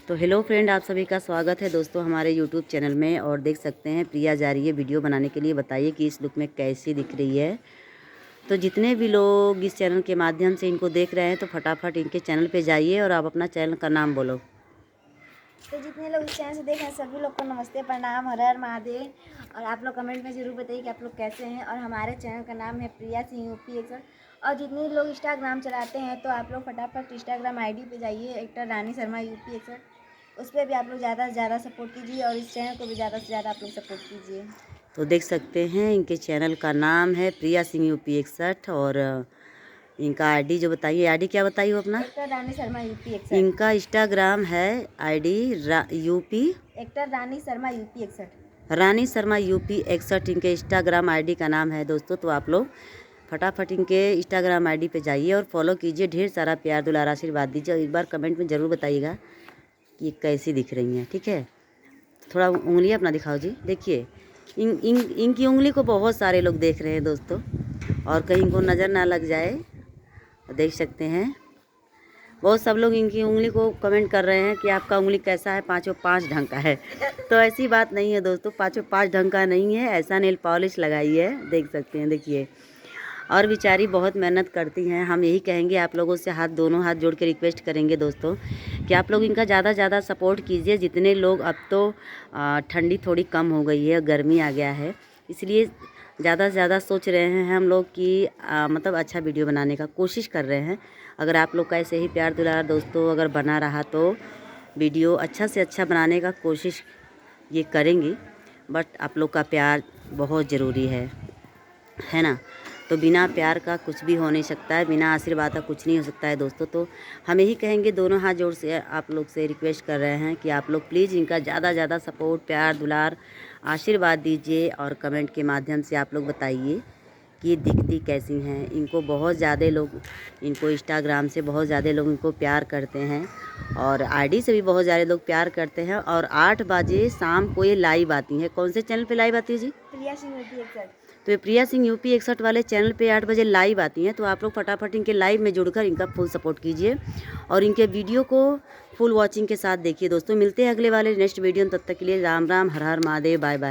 तो hello friend, आप सभी का स्वागत है दोस्तों हमारे यूट्यूब चैनल में। और देख सकते हैं प्रिया जा रही है वीडियो बनाने के लिए। बताइए कि इस लुक में कैसी दिख रही है। तो जितने भी लोग इस चैनल के माध्यम से इनको देख रहे हैं तो फटाफट इनके चैनल पे जाइए और आप अपना चैनल का नाम बोलो। तो जितने लोग इस चैनल से देख रहे हैं सभी लोग को नमस्ते, प्रणाम, हर हर महादेव। और आप लोग कमेंट में ज़रूर बताइए कि आप लोग कैसे हैं। और हमारे चैनल का नाम है प्रिया सिंह यूपी 61। और जितने लोग इंस्टाग्राम चलाते हैं तो आप लोग फटाफट इंस्टाग्राम आईडी पे जाइए, एक्टर रानी शर्मा यूपी 61। उस पर भी आप लोग ज़्यादा से ज़्यादा सपोर्ट कीजिए और इस चैनल को भी ज़्यादा से ज़्यादा आप लोग सपोर्ट कीजिए। तो देख सकते हैं इनके चैनल का नाम है प्रिया सिंह यूपी 61। और इनका आईडी जो बताइए, आईडी क्या बताइए वो अपना? एक्टर रानी शर्मा यूपी 61। इनका इंस्टाग्राम है आईडी यूपी एक्टर रानी शर्मा यूपी 61। रानी शर्मा यूपी 61 इनके इंस्टाग्राम आईडी का नाम है दोस्तों। तो आप लोग फटाफट इनके इंस्टाग्राम आईडी पे जाइए और फॉलो कीजिए। ढेर सारा प्यार दुलार आशीर्वाद दीजिए। एक बार कमेंट में ज़रूर बताइएगा कि कैसी दिख रही हैं। ठीक है, थोड़ा उंगली अपना दिखाओ जी। देखिए इनकी उंगली को बहुत सारे लोग देख रहे हैं दोस्तों, और कहीं इनको नज़र ना लग जाए। देख सकते हैं बहुत सब लोग इनकी उंगली को कमेंट कर रहे हैं कि आपका उंगली कैसा है, पाँचों पाँच ढंग का है। तो ऐसी बात नहीं है दोस्तों, पाँचों पाँच ढंग का नहीं है। ऐसा नेल पॉलिश लगाई है, देख सकते हैं। देखिए, और बेचारी बहुत मेहनत करती हैं। हम यही कहेंगे आप लोगों से, दोनों हाथ जोड़ के रिक्वेस्ट करेंगे दोस्तों कि आप लोग इनका ज़्यादा से ज़्यादा सपोर्ट कीजिए। जितने लोग, अब तो ठंडी थोड़ी कम हो गई है, गर्मी आ गया है, इसलिए ज़्यादा से ज़्यादा सोच रहे हैं हम लोग कि मतलब अच्छा वीडियो बनाने का कोशिश कर रहे हैं। अगर आप लोग का ऐसे ही प्यार दुलार दोस्तों अगर बना रहा तो वीडियो अच्छा से अच्छा बनाने का कोशिश ये करेंगी। बट आप लोग का प्यार बहुत ज़रूरी है ना। तो बिना प्यार का कुछ भी हो नहीं सकता है, बिना आशीर्वाद का कुछ नहीं हो सकता है दोस्तों। तो हम यही कहेंगे, दोनों हाथ जोड़ से आप लोग से रिक्वेस्ट कर रहे हैं कि आप लोग प्लीज़ इनका ज़्यादा से ज़्यादा सपोर्ट, प्यार दुलार आशीर्वाद दीजिए। और कमेंट के माध्यम से आप लोग बताइए कि दिखती कैसी हैं। इनको बहुत ज़्यादा लोग, इनको इंस्टाग्राम से बहुत ज़्यादा लोग इनको प्यार करते हैं, और आईडी से भी बहुत ज़्यादा लोग प्यार करते हैं। और 8 बजे शाम को ये लाइव आती हैं। कौन से चैनल पे लाइव आती है जी? प्रिया सिंह यूपी 61। तो ये प्रिया सिंह यूपी 61 वाले चैनल पे 8 बजे लाइव आती हैं। तो आप लोग फटाफट इनके लाइव में जुड़कर इनका फुल सपोर्ट कीजिए और इनके वीडियो को फुल वॉचिंग के साथ देखिए दोस्तों। मिलते हैं अगले वाले नेक्स्ट वीडियो में, तब तक के लिए राम राम, हर हर महादेव, बाय बाय।